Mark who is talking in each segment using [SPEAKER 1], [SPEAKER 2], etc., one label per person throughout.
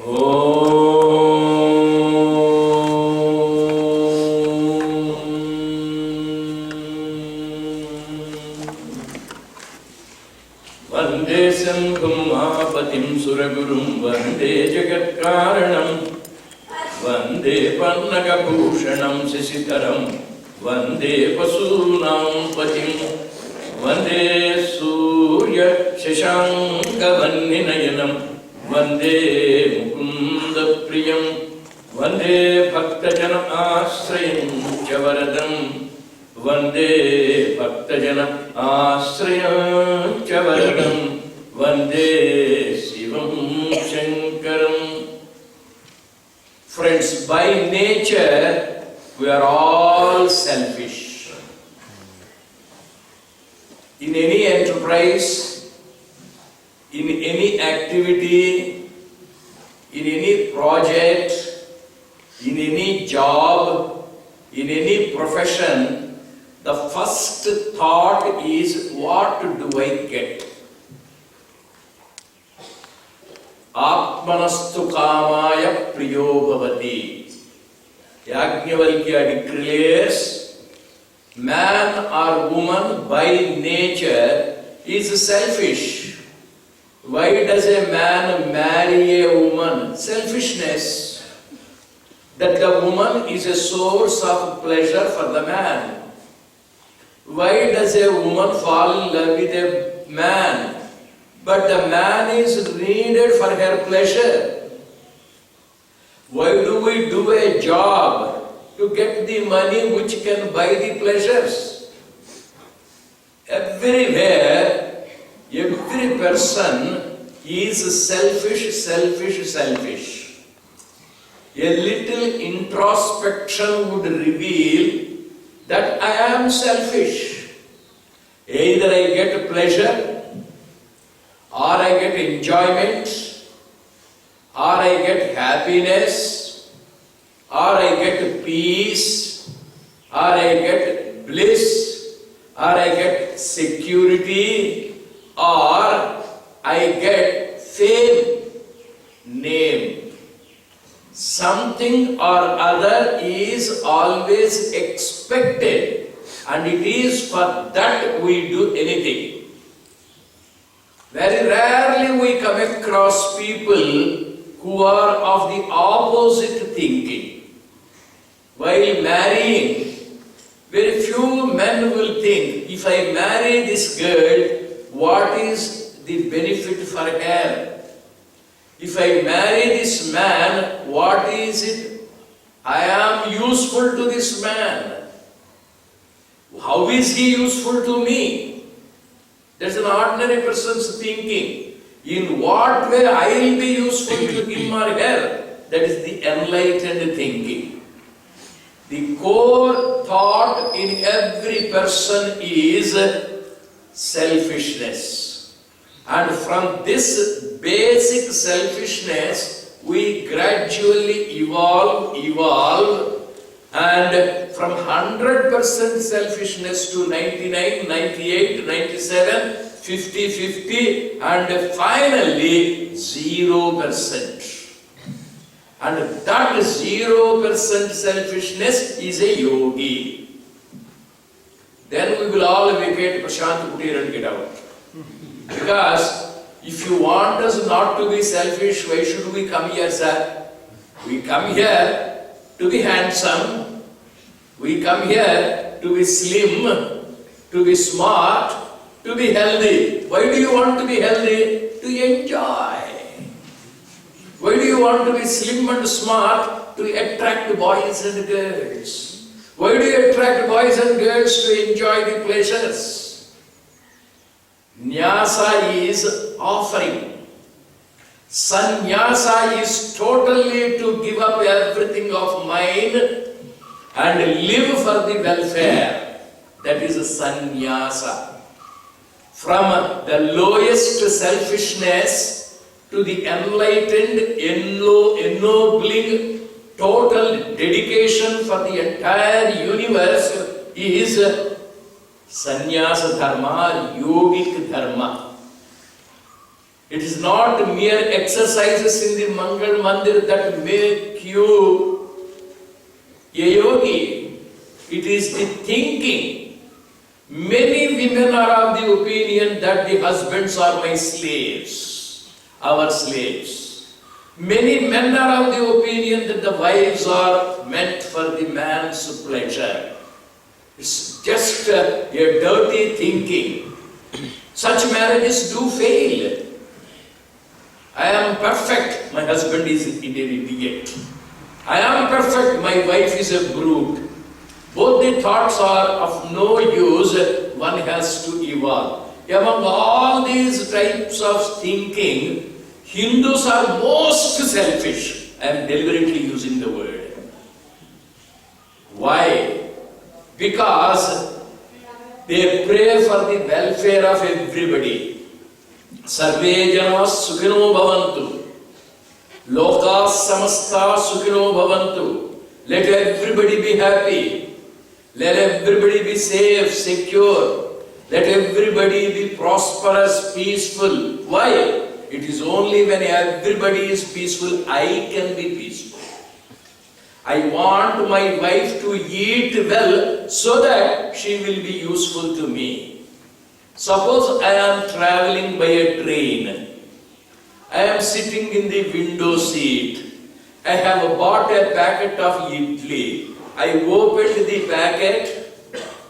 [SPEAKER 1] Vande Sambhum Mahapatim Suragurum Vande Jagatkaranam Vande Pannagabhushanam Sisitaram Vande Pasunam Patim Vande Surya Shashankavanninayanam Vande Mukunda Priyam Vande Bhaktajana Ashrayam Chavaradam Vande Bhaktajana Ashrayam Chavaradam Vande Shivam Shankaram. Friends, by nature we are all selfish. In any enterprise, in any activity, in any project, in any job, in any profession, the first thought is, what do I get? Atmanastu kamaya priyo bhavati. Yajnavalkya declares, man or woman by nature is selfish. Why does a man marry a woman? Selfishness. That the woman is a source of pleasure for the man. Why does a woman fall in love with a man? But the man is needed for her pleasure. Why do we do a job? To get the money which can buy the pleasures. Everywhere, every person is selfish, selfish, selfish. A little introspection would reveal that I am selfish. Either I get pleasure, or I get enjoyment, or I get happiness, or I get peace, or I get bliss, or I get security, or I get fame, name. Something or other is always expected, and it is for that we do anything. Very rarely we come across people who are of the opposite thinking. While marrying, very few men will think, if I marry this girl, what is the benefit for her? If I marry this man, what is it? I am useful to this man. How is he useful to me? That's an ordinary person's thinking. In what way I will be useful to him or her? That is the enlightened thinking. The core thought in every person is selfishness. And from this basic selfishness, we gradually evolve, and from 100% selfishness to 99, 98, 97, 50, 50, and finally 0%. And that 0% selfishness is a yogi. Then we will all vacate Prashant Kutir and get out. Because if you want us not to be selfish, why should we come here, sir? We come here to be handsome. We come here to be slim, to be smart, to be healthy. Why do you want to be healthy? To enjoy. Why do you want to be slim and smart? To attract boys and girls. Why do you attract boys and girls? To enjoy the pleasures. Nyasa is offering. Sannyasa is totally to give up everything of mine and live for the welfare. That is sannyasa. From the lowest selfishness to the enlightened, ennobling, total dedication for the entire universe is sannyasa dharma, yogic dharma. It is not mere exercises in the Mangal Mandir that make you a yogi. It is the thinking. Many women are of the opinion that the husbands are my slaves, our slaves. Many men are of the opinion that the wives are meant for the man's pleasure. It's just a dirty thinking. Such marriages do fail. I am perfect, my husband is an idiot. I am perfect, my wife is a brute. Both the thoughts are of no use, one has to evolve. Among all these types of thinking, Hindus are most selfish. I am deliberately using the word. Why? Because they pray for the welfare of everybody. Sarve jana sukhino bhavantu. Loka samasta sukhino bhavantu. Let everybody be happy. Let everybody be safe, secure. Let everybody be prosperous, peaceful. Why? It is only when everybody is peaceful, I can be peaceful. I want my wife to eat well so that she will be useful to me. Suppose I am traveling by a train. I am sitting in the window seat. I have bought a packet of idli. I opened the packet.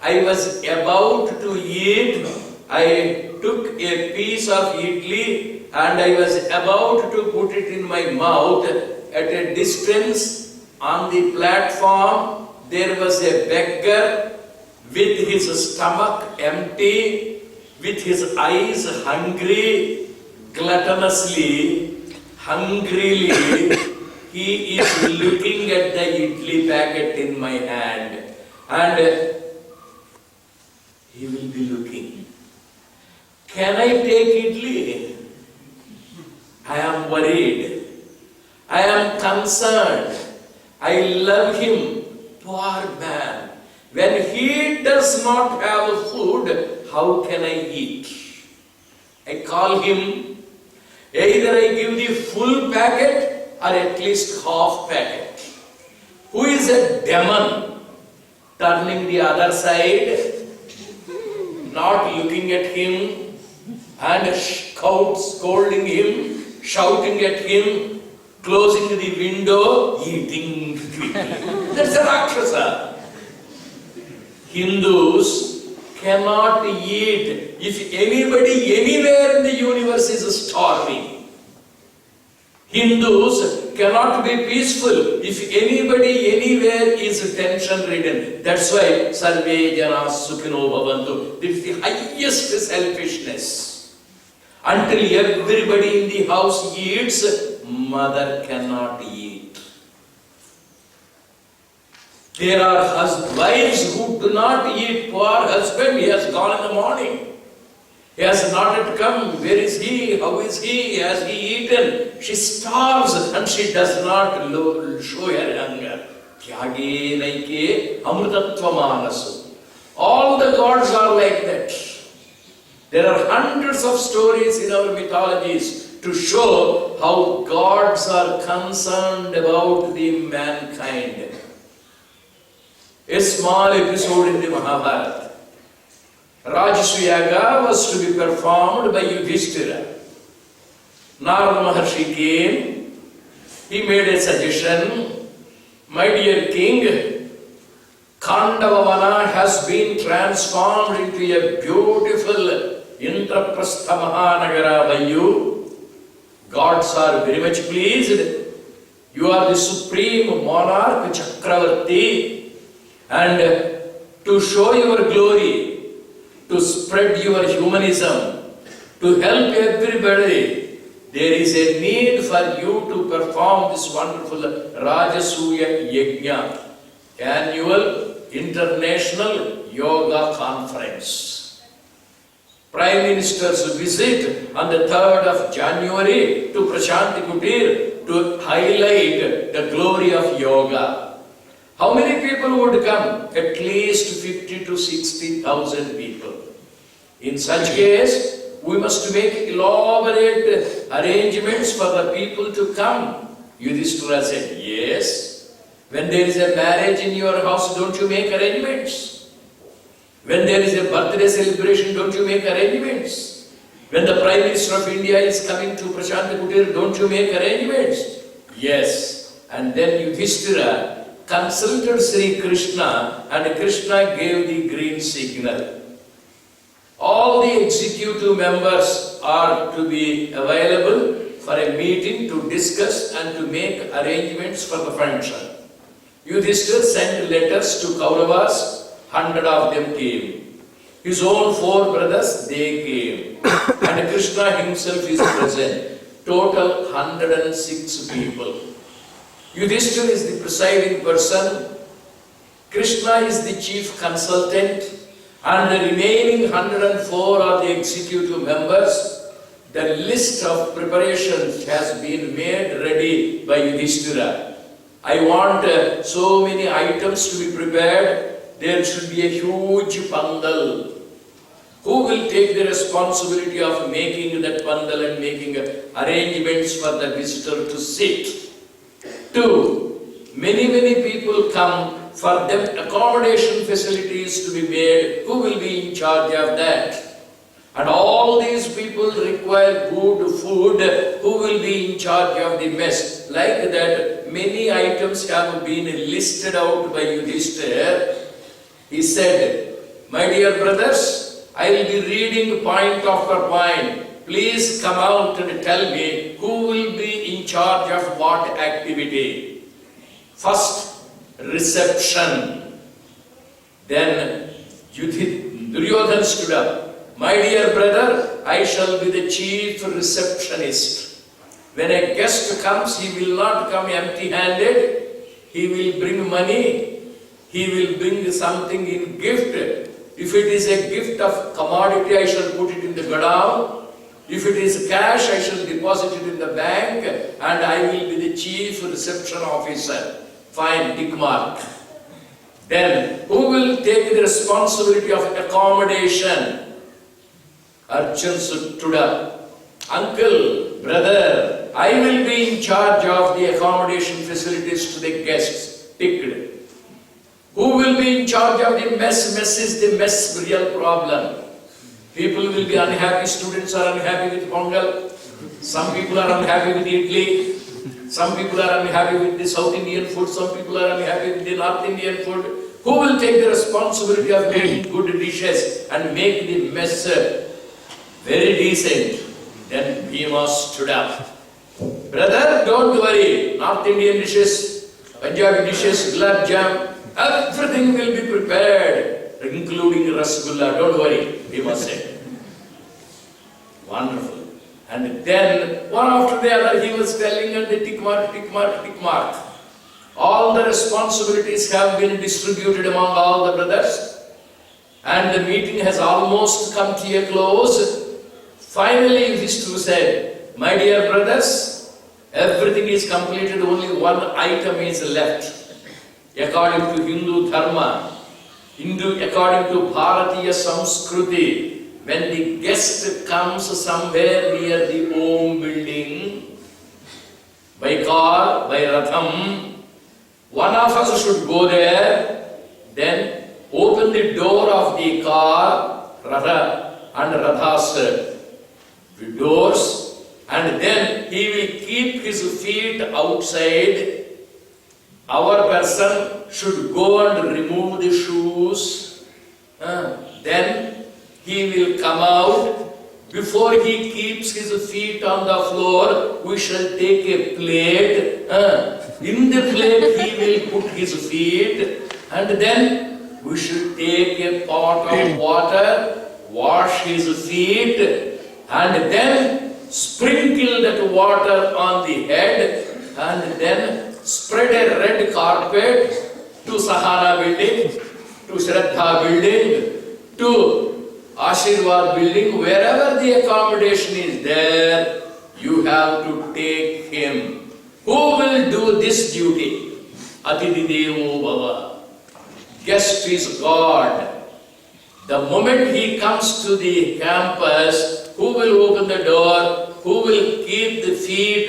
[SPEAKER 1] I was about to eat. I took a piece of idli and I was about to put it in my mouth. At a distance on the platform, there was a beggar with his stomach empty, with his eyes hungry, gluttonously, hungrily. He is looking at the idli packet in my hand, and he will be looking. Can I take idli? I am worried. I am concerned. I love him. Poor man. When he does not have food, how can I eat? I call him. Either I give the full packet or at least half packet. Who is a demon turning the other side, not looking at him and scolding him, shouting at him, closing the window, eating quickly. That's a Rakshasa. Hindus cannot eat if anybody anywhere in the universe is starving. Hindus cannot be peaceful if anybody anywhere is tension-ridden. That's why Sarve Jana Sukhino Bhavantu. This is the highest selfishness. Until everybody in the house eats, mother cannot eat. There are wives who do not eat. Poor husband, he has gone in the morning. He has not yet come. Where is he? How is he? Has he eaten? She starves and she does not show her hunger. Tyage naike amrutatva manasu. All the gods are like that. There are hundreds of stories in our mythologies to show how gods are concerned about the mankind. A small episode in the Mahabharata. S-VYASA was to be performed by Yudhishthira. Narada Maharshi came. He made a suggestion. My dear king, Khandavavana has been transformed into a beautiful Indraprastha Mahanagara by you. Gods are very much pleased. You are the supreme monarch, Chakravarti, and to show your glory, to spread your humanism, to help everybody, there is a need for you to perform this wonderful Rajasuya Yajna, annual international yoga conference. Prime Minister's visit on the 3rd of January to Prashanti Kutir to highlight the glory of yoga. How many people would come? At least 50 to 60,000 people. In such case, we must make elaborate arrangements for the people to come. Yudhishthira said, yes. When there is a marriage in your house, don't you make arrangements? When there is a birthday celebration, don't you make arrangements? When the Prime Minister of India is coming to Prashant Kutir, don't you make arrangements? Yes. And then Yudhishthira consulted Sri Krishna, and Krishna gave the green signal. All the executive members are to be available for a meeting to discuss and to make arrangements for the function. Yudhishthira sent letters to Kauravas, 100 of them came. His own 4 brothers, they came. And Krishna himself is present. Total 106 people. Yudhishthira is the presiding person. Krishna is the chief consultant. And the remaining 104 are the executive members. The list of preparations has been made ready by Yudhishthira. I want so many items to be prepared. There should be a huge pandal. Who will take the responsibility of making that pandal and making arrangements for the visitor to sit? 2. Many people come. For them, accommodation facilities to be made. Who will be in charge of that? And all these people require good food. Who will be in charge of the mess? Like that, many items have been listed out by Yudhishthira. He said, my dear brothers, I will be reading point after point. Please come out and tell me who will be in charge of what activity. First, reception. Then Duryodhana stood up. My dear brother, I shall be the chief receptionist. When a guest comes, he will not come empty-handed. He will bring money. He will bring something in gift. If it is a gift of commodity, I shall put it in the godown. If it is cash, I shall deposit it in the bank, and I will be the chief reception officer. Fine, tick mark. Then, who will take the responsibility of accommodation? Arjun stood up. Uncle, brother, I will be in charge of the accommodation facilities to the guests. Ticked. Who will be in charge of the mess? Mess is the mess real problem. People will be unhappy. Students are unhappy with Pongal. Some people are unhappy with idli. Some people are unhappy with the South Indian food. Some people are unhappy with the North Indian food. Who will take the responsibility of making good dishes and make the mess very decent? Then Bhima stood up. Brother, don't worry. North Indian dishes, Punjabi dishes, gulab jam, everything will be prepared, including rasgulla. Don't worry, Bhima said. Wonderful. And then, one after the other, he was telling, and the tick mark, tick mark, tick mark. All the responsibilities have been distributed among all the brothers. And the meeting has almost come to a close. Finally, Yudhishthira said, my dear brothers, everything is completed, only one item is left. According to Hindu Dharma, according to Bharatiya Samskruti, when the guest comes somewhere near the Om building, by car, by Ratham, one of us should go there, then open the door of the car, Ratha and Ratha's doors, and then he will keep his feet outside. Our person should go and remove the shoes. Then he will come out. Before he keeps his feet on the floor, we shall take a plate. In the plate he will put his feet, and then we should take a pot of water, wash his feet, and then sprinkle that water on the head, and then spread a red carpet to Sahana building, to Shraddha building, to Ashirwad building, wherever the accommodation is there, you have to take him. Who will do this duty? Atidhi Devo Bhava. Guest is God. The moment he comes to the campus, Who will open the door? Who will keep the feet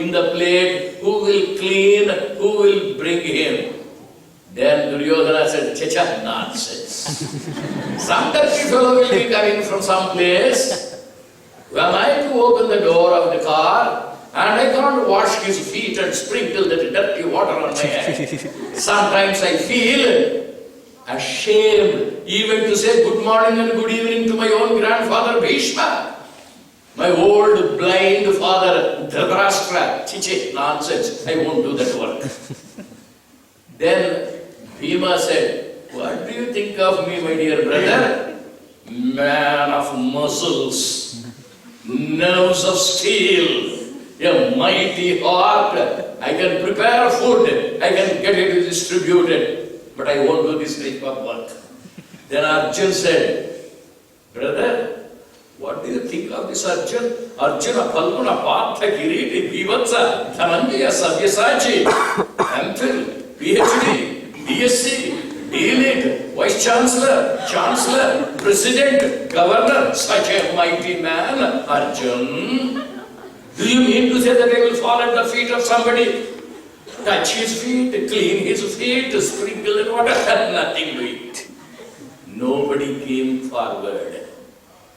[SPEAKER 1] in the plate? Who will clean? Who will bring him? Then Duryodhana said, "Chacha, nonsense. Some dirty fellow will be coming from some place. Am I to open the door of the car? And I can't wash his feet and sprinkle that dirty water on my head. Sometimes I feel ashamed even to say good morning and good evening to my own grandfather Bhishma. My old blind father Dhritarashtra. Chichi, nonsense. I won't do that work." Then Bhima said, "What do you think of me, my dear brother? Man of muscles, nerves of steel, a mighty heart. I can prepare food, I can get it distributed, but I won't do this type of work." Then Arjun said, "Brother, what do you think of this Arjun? Arjuna, Phalguna, Partha, Kiriti, Bhivatsa, Dhananjaya, Sabyasachi, MPhil, PhD, BSc, D.Litt, Vice Chancellor, Chancellor, President, Governor, such a mighty man, Arjun. Do you mean to say that I will fall at the feet of somebody, touch his feet, clean his feet, sprinkle in water, and nothing to it?" Nobody came forward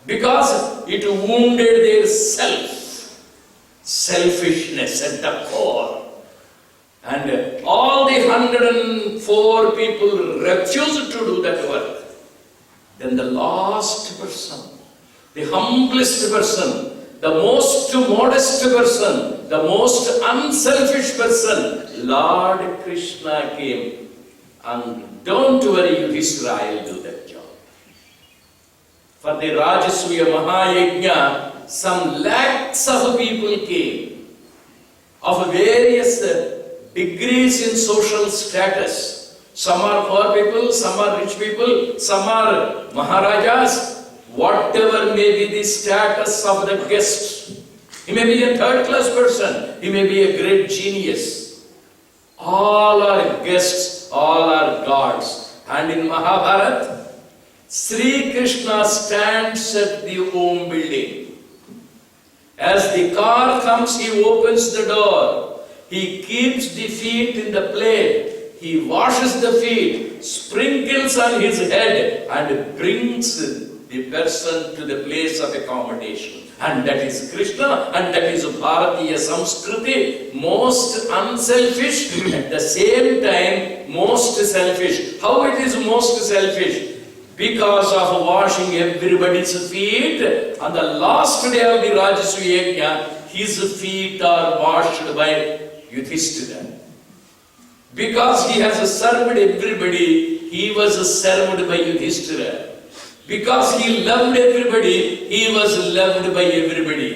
[SPEAKER 1] because it wounded their selfishness at the core. And all the 104 people refused to do that work. Then the last person, the humblest person, the most modest person, the most unselfish person, Lord Krishna came. And don't worry, Yudhishthira, I'll do that job. For the Rajasuya Mahayajna, some lakhs of people came of various degrees in social status. Some are poor people, some are rich people, some are Maharajas. Whatever may be the status of the guest, he may be a third-class person, he may be a great genius. All are guests, all are gods. And in Mahabharata, Sri Krishna stands at the Om building. As the car comes, he opens the door. He keeps the feet in the plate. He washes the feet, sprinkles on his head, and brings the person to the place of accommodation. And that is Krishna, and that is Bharatiya Samskriti, most unselfish, at the same time most selfish. How it is most selfish? Because of washing everybody's feet, on the last day of the Rajasuya Yajna, his feet are washed by Yudhishthira. Because he has served everybody, he was served by Yudhishthira. Because he loved everybody, he was loved by everybody.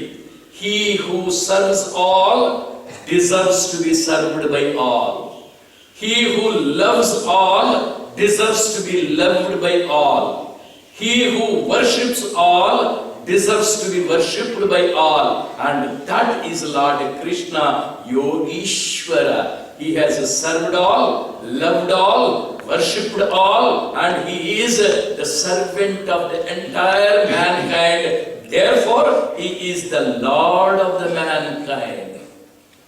[SPEAKER 1] He who serves all deserves to be served by all. He who loves all deserves to be loved by all. He who worships all deserves to be worshipped by all. And that is Lord Krishna, Yogishvara. He has served all, loved all, worshipped all, and he is the servant of the entire mankind. Therefore, he is the Lord of the mankind.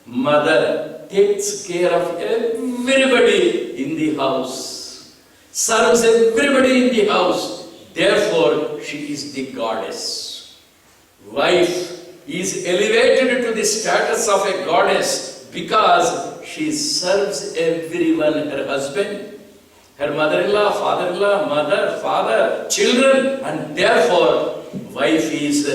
[SPEAKER 1] Mother takes care of everybody in the house, serves everybody in the house. Therefore, she is the goddess. Wife is elevated to the status of a goddess because she serves everyone, her husband, her mother-in-law, father-in-law, mother, father, children, and therefore wife is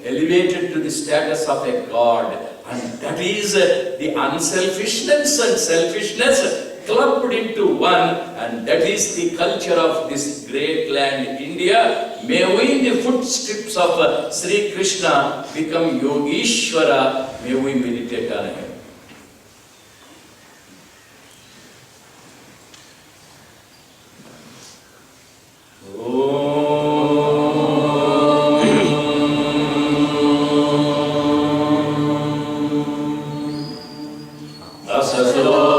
[SPEAKER 1] elevated to the status of a god. And that is the unselfishness and selfishness clubbed into one, and that is the culture of this great land, India. May we in the footsteps of Sri Krishna become Yogishvara. May we meditate on him.
[SPEAKER 2] Asasalo